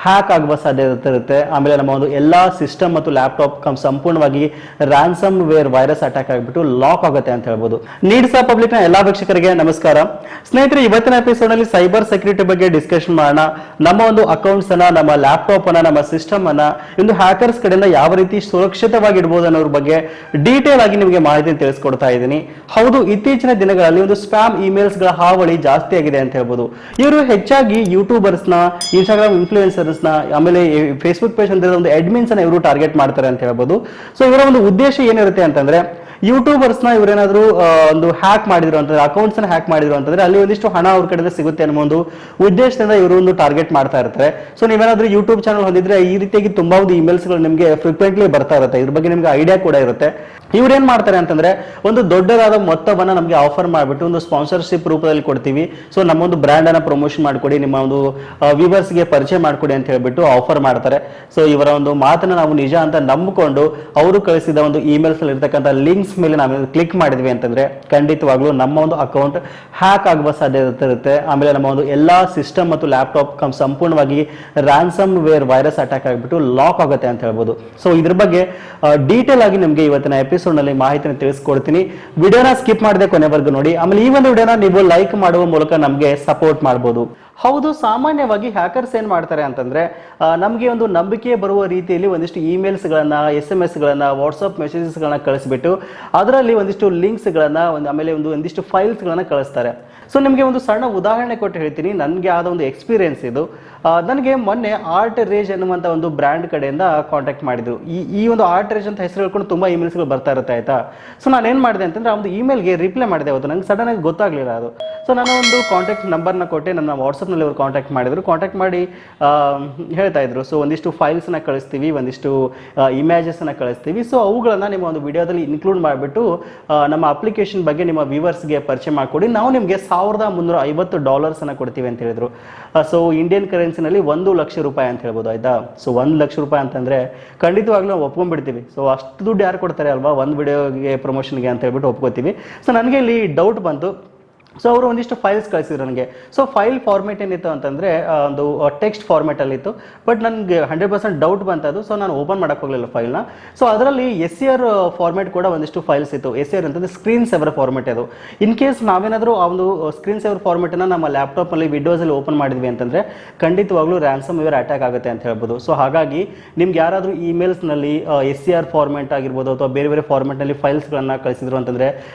Hack ಆಗುವ ಸಾಧ್ಯತೆ ಇರುತ್ತೆ. ಆಮೇಲೆ ನಮ್ಮ ಒಂದು ಎಲ್ಲಾ ಸಿಸ್ಟಮ್ ಮತ್ತು ಲ್ಯಾಪ್ಟಾಪ್ ಸಂಪೂರ್ಣವಾಗಿ ರ್ಯಾನ್ಸಮ್ ವೇರ್ ವೈರಸ್ ಅಟ್ಯಾಕ್ ಆಗಿಬಿಟ್ಟು ಲಾಕ್ ಆಗುತ್ತೆ ಅಂತ ಹೇಳ್ಬೋದು. ನೀಡ್ಸ್ ಪಬ್ಲಿಕ್ ನ ಎಲ್ಲಾ ವೀಕ್ಷಕರಿಗೆ ನಮಸ್ಕಾರ. ಸ್ನೇಹಿತರೆ, ಇವತ್ತಿನ ಎಪಿಸೋಡ್ ಅಲ್ಲಿ ಸೈಬರ್ ಸೆಕ್ಯೂರಿಟಿ ಬಗ್ಗೆ ಡಿಸ್ಕಷನ್ ಮಾಡೋಣ. ನಮ್ಮ ಒಂದು ಅಕೌಂಟ್ಸ್ ಅನ್ನ, ನಮ್ಮ ಲ್ಯಾಪ್ಟಾಪ್ ಅನ್ನ, ನಮ್ಮ ಸಿಸ್ಟಮ್ ಅನ್ನ ಒಂದು ಹ್ಯಾಕರ್ಸ್ ಕಡೆಯಿಂದ ಯಾವ ರೀತಿ ಸುರಕ್ಷಿತವಾಗಿ ಇಡಬಹುದು ಅನ್ನೋದ್ರ ಬಗ್ಗೆ ಡೀಟೇಲ್ ಆಗಿ ನಿಮಗೆ ಮಾಹಿತಿ ತಿಳಿಸ್ಕೊಡ್ತಾ ಇದ್ದೀನಿ. ಹೌದು, ಇತ್ತೀಚಿನ ದಿನಗಳಲ್ಲಿ ಒಂದು ಸ್ಪ್ಯಾಮ್ ಇಮೇಲ್ಸ್ ಗಳ ಹಾವಳಿ ಜಾಸ್ತಿ ಆಗಿದೆ ಅಂತ ಹೇಳ್ಬೋದು. ಇವರು ಹೆಚ್ಚಾಗಿ ಯೂಟ್ಯೂಬರ್ಸ್ ನ, ಇನ್ಸ್ಟಾಗ್ರಾಮ್ ಇನ್ಫ್ಲೂಯೆನ್ಸರ್ಸ್ ನ, ಆಮೇಲೆ ಫೇಸ್ಬುಕ್ ಪೇಜ್ ಅಂತ ಒಂದು ಅಡ್ಮಿನ್ಸ್ ಅನ್ನ ಇವರು ಟಾರ್ಗೆಟ್ ಮಾಡ್ತಾರೆ ಅಂತ ಹೇಳ್ಬೋದು. ಸೊ ಇವರ ಒಂದು ಉದ್ದೇಶ ಏನಿರುತ್ತೆ ಅಂತಂದ್ರೆ, ಯೂಟ್ಯೂಬರ್ಸ್ ನ ಇವರೇನಾದ್ರೂ ಒಂದು ಹ್ಯಾಕ್ ಮಾಡಿದ್ರು ಅಂತಂದ್ರೆ, ಅಕೌಂಟ್ಸ್ ನ ಹ್ಯಾಕ್ ಮಾಡಿದ್ರು ಅಂತಂದ್ರೆ ಅಲ್ಲಿ ಒಂದಿಷ್ಟು ಹಣ ಅವ್ರ ಕಡೆಯಿಂದ ಸಿಗುತ್ತೆ ಅನ್ನೋ ಒಂದು ಉದ್ದೇಶದಿಂದ ಇವರು ಒಂದು ಟಾರ್ಗೆಟ್ ಮಾಡ್ತಾ ಇರ್ತಾರೆ. ಸೊ ನೀವೇನಾದ್ರೂ ಯೂಟ್ಯೂಬ್ ಚಾನಲ್ ಹೊಂದಿದ್ರೆ ಈ ರೀತಿಯಾಗಿ ತುಂಬಾ ಒಂದು ಇಮೇಲ್ಸ್ ಗಳು ನಿಮಗೆ ಫ್ರೀಕ್ವೆಂಟ್ಲಿ ಬರ್ತಾ ಇರುತ್ತೆ. ಇದ್ರ ಬಗ್ಗೆ ನಿಮ್ಗೆ ಐಡಿಯಾ ಕೂಡ ಇರುತ್ತೆ. ಇವ್ರು ಏನ್ ಮಾಡ್ತಾರೆ ಅಂತಂದ್ರೆ, ಒಂದು ದೊಡ್ಡದಾದ ಮೊತ್ತವನ್ನ ನಮಗೆ ಆಫರ್ ಮಾಡ್ಬಿಟ್ಟು ಒಂದು ಸ್ಪಾನ್ಸರ್ಶಿಪ್ ರೂಪದಲ್ಲಿ ಕೊಡ್ತೀವಿ, ಸೊ ನಮ್ಮೊಂದು ಬ್ರ್ಯಾಂಡ್ ಅನ್ನ ಪ್ರಮೋಷನ್ ಮಾಡ್ಕೊಡಿ, ನಿಮ್ಮ ಒಂದು ವ್ಯೂವರ್ಸ್ ಗೆ ಪರಿಚಯ ಮಾಡ್ಕೊಡಿ ಅಂತ ಹೇಳ್ಬಿಟ್ಟು ಆಫರ್ ಮಾಡ್ತಾರೆ. ಸೊ ಇವರ ಒಂದು ಮಾತನ್ನ ನಾವು ನಿಜ ಅಂತ ನಂಬಿಕೊಂಡು ಅವರು ಕಳಿಸಿದ ಒಂದು ಇಮೇಲ್ಸ್ ಅಲ್ಲಿ ಇರ್ತಕ್ಕಂಥ ಲಿಂಕ್ಸ್ ಮೇಲೆ ನಾವು ಕ್ಲಿಕ್ ಮಾಡಿದ್ವಿ ಅಂತಂದ್ರೆ ಖಂಡಿತವಾಗ್ಲೂ ನಮ್ಮ ಒಂದು ಅಕೌಂಟ್ ಹ್ಯಾಕ್ ಆಗುವ ಸಾಧ್ಯತೆ ಇರುತ್ತೆ. ಆಮೇಲೆ ನಮ್ಮ ಒಂದು ಎಲ್ಲಾ ಸಿಸ್ಟಮ್ ಮತ್ತು ಲ್ಯಾಪ್ಟಾಪ್ ಸಂಪೂರ್ಣವಾಗಿ ರ್ಯಾನ್ಸಮ್ ವೇರ್ ವೈರಸ್ ಅಟ್ಯಾಕ್ ಆಗಿಬಿಟ್ಟು ಲಾಕ್ ಆಗುತ್ತೆ ಅಂತ ಹೇಳ್ಬೋದು. ಸೊ ಇದ್ರ ಬಗ್ಗೆ ಡೀಟೇಲ್ ಆಗಿ ನಿಮಗೆ ಇವತ್ತಿನ ಎಪಿಸೋಡ್ ನಲ್ಲಿ ಮಾಹಿತಿನ ತಿಳಿಸ್ಕೊಡ್ತೀನಿ. ವಿಡಿಯೋನ ಸ್ಕಿಪ್ ಮಾಡದೆ ಕೊನೆವರೆಗೂ ನೋಡಿ. ಆಮೇಲೆ ಈ ಒಂದು ವಿಡಿಯೋನ ನೀವು ಲೈಕ್ ಮಾಡುವ ಮೂಲಕ ನಮಗೆ ಸಪೋರ್ಟ್ ಮಾಡಬಹುದು. ಹೌದು, ಸಾಮಾನ್ಯವಾಗಿ ಹ್ಯಾಕರ್ಸ್ ಏನ್ ಮಾಡ್ತಾರೆ ಅಂತಂದ್ರೆ, ನಮಗೆ ಒಂದು ನಂಬಿಕೆ ಬರುವ ರೀತಿಯಲ್ಲಿ ಒಂದಿಷ್ಟು ಇಮೇಲ್ಸ್ ಗಳನ್ನ, SMS ಗಳನ್ನ, ವಾಟ್ಸ್ಆಪ್ ಮೆಸೇಜಸ್ ಗಳನ್ನ ಕಳಿಸ್ಬಿಟ್ಟು ಅದರಲ್ಲಿ ಒಂದಿಷ್ಟು ಲಿಂಕ್ಸ್ ಗಳನ್ನ, ಆಮೇಲೆ ಒಂದಿಷ್ಟು ಫೈಲ್ಸ್ ಗಳನ್ನ ಕಳಿಸ್ತಾರೆ. ಸೊ ನಿಮಗೆ ಒಂದು ಸಣ್ಣ ಉದಾಹರಣೆ ಕೊಟ್ಟು ಹೇಳ್ತೀನಿ. ನನಗೆ ಆದ ಒಂದು ಎಕ್ಸ್ಪೀರಿಯನ್ಸ್ ಇದು. ನನಗೆ ಮೊನ್ನೆ ಆರ್ಟ್ ರೇಜ್ ಅನ್ನುವಂಥ ಒಂದು ಬ್ರ್ಯಾಂಡ್ ಕಡೆಯಿಂದ ಕಾಂಟ್ಯಾಕ್ಟ್ ಮಾಡಿದ್ರು. ಈ ಒಂದು ಆರ್ಟ್ ರೇಜ್ ಅಂತ ಹೆಸರು ಹೇಳ್ಕೊಂಡು ತುಂಬಾ ಇಮೇಲ್ಸ್ಗಳು ಬರ್ತಾ ಇರುತ್ತೆ, ಆಯ್ತಾ. ಸೊ ನಾನು ಏನು ಮಾಡಿದೆ ಅಂತಂದ್ರೆ, ಆ ಒಂದು ಇಮೇಲ್ಗೆ ರಿಪ್ಲೈ ಮಾಡಿದೆ. ಅವತ್ತು ನಂಗೆ ಸಡನ್ ಆಗಿ ಗೊತ್ತಾಗ್ಲಿಲ್ಲ ಅದು. ಸೊ ನಾನು ಒಂದು ಕಾಂಟ್ಯಾಕ್ಟ್ ನಂಬರ್ನ ಕೊಟ್ಟೆ, ನನ್ನ ವಾಟ್ಸಪ್ನಲ್ಲಿ ಅವರು ಕಾಂಟ್ಯಾಕ್ಟ್ ಮಾಡಿದ್ರು. ಕಾಂಟ್ಯಾಕ್ಟ್ ಮಾಡಿ ಹೇಳ್ತಾ ಇದ್ರು, ಸೊ ಒಂದಿಷ್ಟು ಫೈಲ್ಸ್ನ ಕಳಿಸ್ತೀವಿ, ಒಂದಿಷ್ಟು ಇಮೇಜಸ್ನ ಕಳಿಸ್ತೀವಿ, ಸೊ ಅವುಗಳನ್ನ ನಿಮ್ಮ ಒಂದು ವಿಡಿಯೋದಲ್ಲಿ ಇನ್ಕ್ಲೂಡ್ ಮಾಡಿಬಿಟ್ಟು ನಮ್ಮ ಅಪ್ಲಿಕೇಶನ್ ಬಗ್ಗೆ ನಿಮ್ಮ ವ್ಯೂವರ್ಸ್ಗೆ ಪರಿಚಯ ಮಾಡಿಕೊಡಿ, ನಾವು ನಿಮಗೆ $1,350 ಕೊಡ್ತೀವಿ ಅಂತ ಹೇಳಿದ್ರು. ಸೊ ಇಂಡಿಯನ್ ಕರೆನ್ಸಿನಲ್ಲಿ $1,00,000 ಅಂತ ಹೇಳ್ಬೋದು, ಆಯ್ತಾ. ಸೊ $1,00,000 ಅಂತಂದ್ರೆ ಖಂಡಿತವಾಗ್ಲೂ ನಾವು ಒಪ್ಕೊಂಡ್ಬಿಡ್ತೀವಿ. ಸೊ ಅಷ್ಟು ದುಡ್ಡು ಯಾರು ಕೊಡ್ತಾರೆ ಅಲ್ವಾ ಒಂದು ವಿಡಿಯೋಗೆ, ಪ್ರಮೋಷನ್ಗೆ ಅಂತ ಹೇಳ್ಬಿಟ್ಟು ಒಪ್ಕೋತೀವಿ. ಸೊ ನನಗೆ ಇಲ್ಲಿ ಡೌಟ್ ಬಂತು. ಸೊ ಅವರು ಒಂದಿಷ್ಟು ಫೈಲ್ಸ್ ಕಳಿಸಿದ್ರು ನನಗೆ. ಸೊ ಫೈಲ್ ಫಾರ್ಮೇಟ್ ಏನಿತ್ತು ಅಂತಂದ್ರೆ, ಒಂದು ಟೆಕ್ಸ್ಟ್ ಫಾರ್ಮೇಟ್ ಅಲ್ಲಿ ಇತ್ತು. ಬಟ್ ನನಗೆ 100% ಡೌಟ್ ಬಂತದು. ಸೊ ನಾನು ಓಪನ್ ಮಾಡಕ್ ಹೋಗ್ಲಿಲ್ಲ ಫೈಲ್ನ. ಸೊ ಅದರಲ್ಲಿ SCR ಫಾರ್ಮೇಟ್ ಕೂಡ ಒಂದಿಷ್ಟು ಫೈಲ್ಸ್ ಇತ್ತು. SCR ಅಂತಂದ್ರೆ ಸ್ಕ್ರೀನ್ ಸೇವರ್ ಫಾರ್ಮೇಟ್ ಅದು. ಇನ್ ಕೇಸ್ ನಾವೇನಾದ್ರೂ ಆ ಒಂದು ಸ್ಕ್ರೀನ್ ಸೇವರ್ ಫಾರ್ಮೇಟ್ ಅನ್ನ ನಮ್ಮ ಲ್ಯಾಪ್ಟಾಪ್ ಅಲ್ಲಿ, ವಿಂಡೋಸ್ ಅಲ್ಲಿ ಓಪನ್ ಮಾಡಿದ್ವಿ ಅಂತಂದ್ರೆ ಖಂಡಿತವಾಗ್ಲೂ ರ್ಯಾನ್ಸಮ್ ವೇರ್ ಅಟ್ಯಾಕ್ ಆಗುತ್ತೆ ಅಂತ ಹೇಳ್ಬೋದು. ಸೊ ಹಾಗಾಗಿ ನಿಮ್ಗೆ ಯಾರಾದ್ರೂ ಇಮೇಲ್ಸ್ ನಲ್ಲಿ SCR ಫಾರ್ಮೇಟ್ ಆಗಿರ್ಬೋದು ಅಥವಾ ಬೇರೆ ಬೇರೆ ಫಾರ್ಮೇಟ್ ನಲ್ಲಿ ಫೈಲ್ಸ್ ಗಳನ್ನ ಕಳಿಸಿದ್ರು ಅಂತಂದ್ರೆ,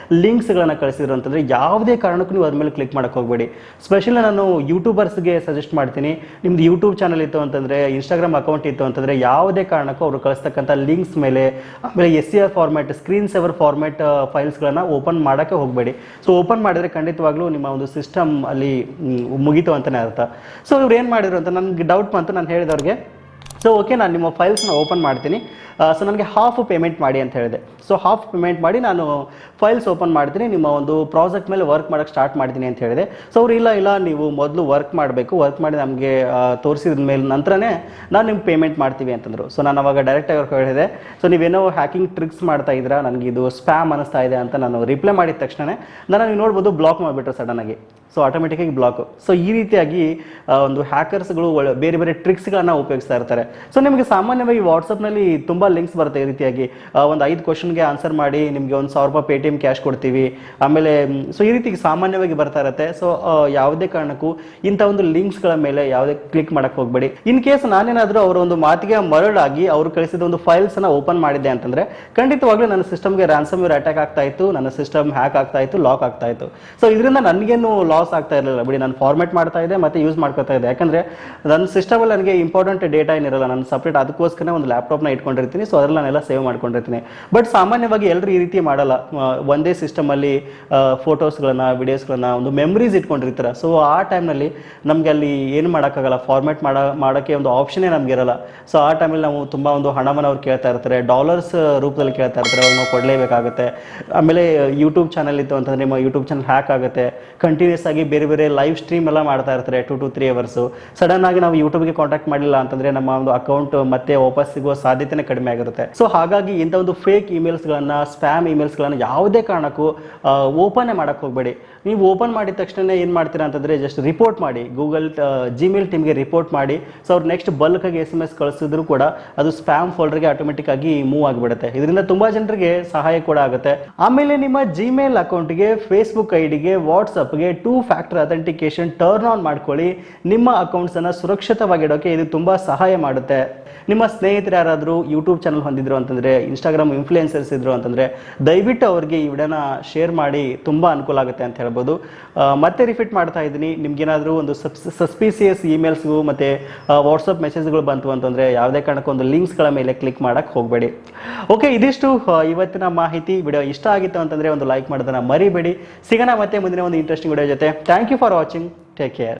ಲಿಂಕ್ಸ್ ಗಳನ್ನ ಕಳಿಸಿದ್ರು ಅಂತಂದ್ರೆ, ಯಾವುದೇ ಕಾರಣಕ್ಕೂ ನೀವು ಅದ್ರ ಮೇಲೆ ಕ್ಲಿಕ್ ಮಾಡಕ್ ಹೋಗ್ಬೇಡಿ. ಸ್ಪೆಷಲಿ ನಾನು ಯೂಟ್ಯೂಬರ್ಸ್ಗೆ ಸಜೆಸ್ಟ್ ಮಾಡ್ತೀನಿ, ನಿಮ್ದು ಯೂಟ್ಯೂಬ್ ಚಾನಲ್ ಇತ್ತು ಅಂತಂದ್ರೆ, ಇನ್ಸ್ಟಾಗ್ರಾಮ್ ಅಕೌಂಟ್ ಇತ್ತು ಅಂತಂದ್ರೆ, ಯಾವುದೇ ಕಾರಣಕ್ಕೂ ಅವರು ಕಳಿಸ್ತಕ್ಕಂಥ ಲಿಂಕ್ಸ್ ಮೇಲೆ, ಆಮೇಲೆ SCR format, screen saver format ಫೈಲ್ಸ್ಗಳನ್ನ ಓಪನ್ ಮಾಡಕ್ಕೆ ಹೋಗಬೇಡಿ. ಸೊ ಓಪನ್ ಮಾಡಿದ್ರೆ ಖಂಡಿತವಾಗ್ಲೂ ನಿಮ್ಮ ಒಂದು ಸಿಸ್ಟಮ್ ಅಲ್ಲಿ ಮುಗೀತು ಅಂತಾನೆ ಅರ್ಥ. ಸೊ ಇವ್ರು ಏನು ಮಾಡಿದ್ರು ಅಂತ ನನಗೆ ಡೌಟ್ ಬಂತು. ನಾನು ಹೇಳಿದವ್ರಿಗೆ, ಸೊ ಓಕೆ, ನಾನು ನಿಮ್ಮ ಫೈಲ್ಸ್ನ ಓಪನ್ ಮಾಡ್ತೀನಿ, ಸೊ ನನಗೆ ಹಾಫ್ ಪೇಮೆಂಟ್ ಮಾಡಿ ಅಂತ ಹೇಳಿದೆ. ಸೊ ಹಾಫ್ ಪೇಮೆಂಟ್ ಮಾಡಿ ನಾನು ಫೈಲ್ಸ್ ಓಪನ್ ಮಾಡ್ತೀನಿ, ನಿಮ್ಮ ಒಂದು ಪ್ರಾಜೆಕ್ಟ್ ಮೇಲೆ ವರ್ಕ್ ಮಾಡೋಕ್ಕೆ ಸ್ಟಾರ್ಟ್ ಮಾಡ್ತೀನಿ ಅಂತ ಹೇಳಿದೆ. ಸೊ ಅವ್ರು ಇಲ್ಲ ನೀವು ಮೊದಲು ವರ್ಕ್ ಮಾಡಬೇಕು, ವರ್ಕ್ ಮಾಡಿ ನಮಗೆ ತೋರಿಸಿದ ಮೇಲೆ ನಂತರನೇ ನಾನು ನಿಮ್ಗೆ ಪೇಮೆಂಟ್ ಮಾಡ್ತೀವಿ ಅಂತಂದರು. ಸೊ ನಾನು ಅವಾಗ ಡೈರೆಕ್ಟಾಗಿ ಅವ್ರಿಗೆ ಹೇಳಿದೆ, ಸೊ ನೀವೇನೋ ಹ್ಯಾಕಿಂಗ್ ಟ್ರಿಕ್ಸ್ ಮಾಡ್ತಾ ಇದ್ದೀರಾ, ನನಗೆ ಇದು ಸ್ಪ್ಯಾಮ್ ಅನ್ನಿಸ್ತಾ ಇದೆ ಅಂತ ನಾನು ರಿಪ್ಲೈ ಮಾಡಿದ ತಕ್ಷಣ ನೀವು ನೋಡ್ಬೋದು ಬ್ಲಾಕ್ ಮಾಡಿಬಿಟ್ರು ಸಡನ್ನಾಗಿ. ಸೊ ಆಟೋಮೆಟಿಕ್ಕಾಗಿ ಬ್ಲಾಕ್. ಸೊ ಈ ರೀತಿಯಾಗಿ ಒಂದು ಹ್ಯಾಕರ್ಸ್ಗಳು ಬೇರೆ ಬೇರೆ ಟ್ರಿಕ್ಸ್ಗಳನ್ನ ಉಪಯೋಗಿಸ್ತಾ ಇರ್ತಾರೆ. ಸೊ ನಿಮಗೆ ಸಾಮಾನ್ಯವಾಗಿ ವಾಟ್ಸಪ್ನಲ್ಲಿ ತುಂಬ ಲಿಂಕ್ಸ್ ಬರುತ್ತೆ ಈ ರೀತಿಯಾಗಿ. ಒಂದು 5 ಕ್ವಶನ್ಗೆ ಆನ್ಸರ್ ಮಾಡಿ ನಿಮಗೆ $1,000 ಪೇಟಿಎಂ ಕ್ಯಾಶ್ ಕೊಡ್ತೀವಿ, ಆಮೇಲೆ ಸೊ ಈ ರೀತಿ ಸಾಮಾನ್ಯವಾಗಿ ಬರ್ತಾ ಇರುತ್ತೆ. ಸೊ ಯಾವುದೇ ಕಾರಣಕ್ಕೂ ಇಂಥ ಒಂದು ಲಿಂಕ್ಸ್ಗಳ ಮೇಲೆ ಯಾವುದೇ ಕ್ಲಿಕ್ ಮಾಡಕ್ಕೆ ಹೋಗಬೇಡಿ. ಇನ್ ಕೇಸ್ ನಾನೇನಾದರೂ ಅವರ ಒಂದು ಮಾತಿಗೆ ಮರಳಾಗಿ ಅವರು ಕಳಿಸಿದ ಒಂದು ಫೈಲ್ಸ್ನ ಓಪನ್ ಮಾಡಿದ್ದೆ ಅಂತಂದ್ರೆ ಖಂಡಿತವಾಗ್ಲೂ ನನ್ನ ಸಿಸ್ಟಮ್ಗೆ ರ್ಯಾನ್ಸಮ್ ವೇರ್ ಅಟ್ಯಾಕ್ ಆಗ್ತಾ ಇತ್ತು, ನನ್ನ ಸಿಸ್ಟಮ್ ಹ್ಯಾಕ್ ಆಗ್ತಾ ಇತ್ತು, ಲಾಕ್ ಆಗ್ತಾ ಇತ್ತು. ಸೊ ಇದರಿಂದ ನನಗೇನು ಲಾಸ್ ಆಗ್ತಾ ಇರಲಿಲ್ಲ ಬಿಡಿ, ನಾನು ಫಾರ್ಮೇಟ್ ಮಾಡ್ತಾ ಇದ್ದೆ ಮತ್ತೆ ಯೂಸ್ ಮಾಡ್ಕೊತಾ ಇದ್ದೆ. ಯಾಕಂದ್ರೆ ನನ್ನ ಸಿಸ್ಟಮಲ್ಲಿ ನನಗೆ ಇಂಪಾರ್ಟೆಂಟ್ ಡೇಟಾ ಏನಿರಲ್ಲ, ನಾನು ಸಪ್ರೇಟ್ ಅದಕ್ಕೋಸ್ಕರ ಒಂದು ಲ್ಯಾಪ್ಟಾಪ್ನ ಇಟ್ಕೊಂಡಿರ್ತೀನಿ. ಸೊ ಅದ್ರಲ್ಲಿ ನಾನೆಲ್ಲ ಸೇವ್ ಮಾಡ್ಕೊಂಡಿರ್ತೀನಿ. ಬಟ್ ಸಾಮಾನ್ಯವಾಗಿ ಎಲ್ಲರೂ ಈ ರೀತಿ ಮಾಡಲ್ಲ. ಒಂದೇ ಸಿಸ್ಟಮಲ್ಲಿ ಫೋಟೋಸ್ಗಳನ್ನ, ವಿಡಿಯೋಸ್ಗಳನ್ನ, ಒಂದು ಮೆಮರೀಸ್ ಇಟ್ಕೊಂಡಿರ್ತಾರೆ. ಸೊ ಆ ಟೈಮ್ನಲ್ಲಿ ನಮಗೆ ಅಲ್ಲಿ ಏನು ಮಾಡೋಕ್ಕಾಗಲ್ಲ, ಫಾರ್ಮೇಟ್ ಮಾಡೋಕ್ಕೆ ಒಂದು ಆಪ್ಷನ್ನೇ ನಮ್ಗೆ ಇರಲ್ಲ. ಸೊ ಆ ಟೈಮಲ್ಲಿ ನಾವು ತುಂಬ ಒಂದು ಹಣವನ್ನು ಅವ್ರು ಕೇಳ್ತಾ ಇರ್ತಾರೆ, ಡಾಲರ್ಸ್ ರೂಪದಲ್ಲಿ ಕೇಳ್ತಾ ಇರ್ತಾರೆ, ಅವ್ರು ನಾವು ಕೊಡಲೇಬೇಕಾಗುತ್ತೆ. ಆಮೇಲೆ ಯೂಟ್ಯೂಬ್ ಚಾನಲ್ ಇತ್ತು ಅಂತಂದ್ರೆ ನಿಮ್ಮ ಯೂಟ್ಯೂಬ್ ಚಾನಲ್ ಹ್ಯಾಕ್ ಆಗುತ್ತೆ, ಕಂಟಿನ್ಯೂಸ್ ಆಗಿ ಬೇರೆ ಬೇರೆ ಲೈವ್ ಸ್ಟ್ರೀಮ್ ಎಲ್ಲ ಮಾಡ್ತಾ ಇರ್ತಾರೆ 2 to 3 ಅವರ್ಸ್. ಸಡನ್ ಆಗಿ ನಾವು ಯೂಟ್ಯೂಬ್ಗೆ ಕಾಂಟ್ಯಾಕ್ಟ್ ಮಾಡಿಲ್ಲ ಅಂತಂದ್ರೆ ನಮ್ಮ ಒಂದು ಅಕೌಂಟ್ ಮತ್ತೆ ವಾಪಸ್ ಸಿಗುವ ಸಾಧ್ಯತೆನೇ ಕಡಿಮೆ ಆಗಿರುತ್ತೆ. ಸೊ ಹಾಗಾಗಿ ಇಂಥ ಒಂದು ಫೇಕ್ ಇಮೇಲ್ಸ್ಗಳನ್ನ, ಸ್ಪ್ಯಾಮ್ ಇಮೇಲ್ಸ್ಗಳನ್ನ ಯಾವುದೇ ಕಾರಣಕ್ಕೂ ಓಪನ್ ಮಾಡಕ್ ಹೋಗಬೇಡಿ. ನೀವು ಓಪನ್ ಮಾಡಿದ ತಕ್ಷಣ ಏನು ಮಾಡ್ತೀರಾ ಅಂತಂದ್ರೆ ಜಸ್ಟ್ ರಿಪೋರ್ಟ್ ಮಾಡಿ, ಗೂಗಲ್ ಜಿಮೇಲ್ ಟೀಮ್ಗೆ ರಿಪೋರ್ಟ್ ಮಾಡಿ. ಸೊ ಅವ್ರು ನೆಕ್ಸ್ಟ್ ಬಲ್ಕ್ ಆಗಿ SMS ಕಳಿಸಿದ್ರು ಕೂಡ ಅದು ಸ್ಪ್ಯಾಮ್ ಫೋಲ್ಡರ್ಗೆ ಆಟೋಮೆಟಿಕ್ ಆಗಿ ಮೂವ್ ಆಗಿಬಿಡುತ್ತೆ. ಇದರಿಂದ ತುಂಬಾ ಜನರಿಗೆ ಸಹಾಯ ಕೂಡ ಆಗುತ್ತೆ. ಆಮೇಲೆ ನಿಮ್ಮ ಜಿಮೇಲ್ ಅಕೌಂಟ್ಗೆ, ಫೇಸ್ಬುಕ್ ಐಡಿಗೆ, ವಾಟ್ಸಪ್ಗೆ 2 ಫ್ಯಾಕ್ಟರ್ ಅಥೆಂಟಿಕೇಶನ್ ಟರ್ನ್ ಆನ್ ಮಾಡ್ಕೊಳ್ಳಿ. ನಿಮ್ಮ ಅಕೌಂಟ್ಸ್ ಅನ್ನ ಸುರಕ್ಷಿತವಾಗಿಡೋಕೆ ಇದು ತುಂಬಾ ಸಹಾಯ ಮಾಡುತ್ತೆ. ನಿಮ್ಮ ಸ್ನೇಹಿತರು ಯಾರಾದರೂ ಯೂಟ್ಯೂಬ್ ಚಾನಲ್ ಹೊಂದಿದ್ರು ಅಂತಂದ್ರೆ, ಇನ್ಸ್ಟಾಗ್ರಾಮ್ ಇನ್ಫ್ಲೂಯೆನ್ಸರ್ಸ್ ಇದ್ರು ಅಂತಂದ್ರೆ ದಯವಿಟ್ಟು ಅವ್ರಿಗೆ ಈ ವಿಡಿಯೋನ ಶೇರ್ ಮಾಡಿ, ತುಂಬಾ ಅನುಕೂಲ ಆಗುತ್ತೆ ಅಂತ ಹೇಳ್ಬೋದು. ಮತ್ತೆ ರಿಪೀಟ್ ಮಾಡ್ತಾ ಇದ್ದೀನಿ, ನಿಮ್ಗೇನಾದರೂ ಒಂದು ಸಸ್ಪಿಸಿಯಸ್ ಇಮೇಲ್ಸ್ಗೂ ಮತ್ತೆ ವಾಟ್ಸಪ್ ಮೆಸೇಜ್ಗಳು ಬಂತು ಅಂತಂದ್ರೆ ಯಾವುದೇ ಕಾರಣಕ್ಕೂ ಒಂದು ಲಿಂಕ್ಸ್ಗಳ ಮೇಲೆ ಕ್ಲಿಕ್ ಮಾಡಕ್ ಹೋಗಬೇಡಿ. ಓಕೆ, ಇದಿಷ್ಟು ಇವತ್ತಿನ ಮಾಹಿತಿ. ವಿಡಿಯೋ ಇಷ್ಟ ಆಗಿತ್ತು ಅಂತಂದ್ರೆ ಒಂದು ಲೈಕ್ ಮಾಡೋದನ್ನ ಮರಿಬೇಡಿ. ಸಿಗೋಣ ಮತ್ತೆ ಮುಂದಿನ ಒಂದು ಇಂಟ್ರೆಸ್ಟಿಂಗ್ ವಿಡಿಯೋ ಜೊತೆ. Thank you for watching. Take care.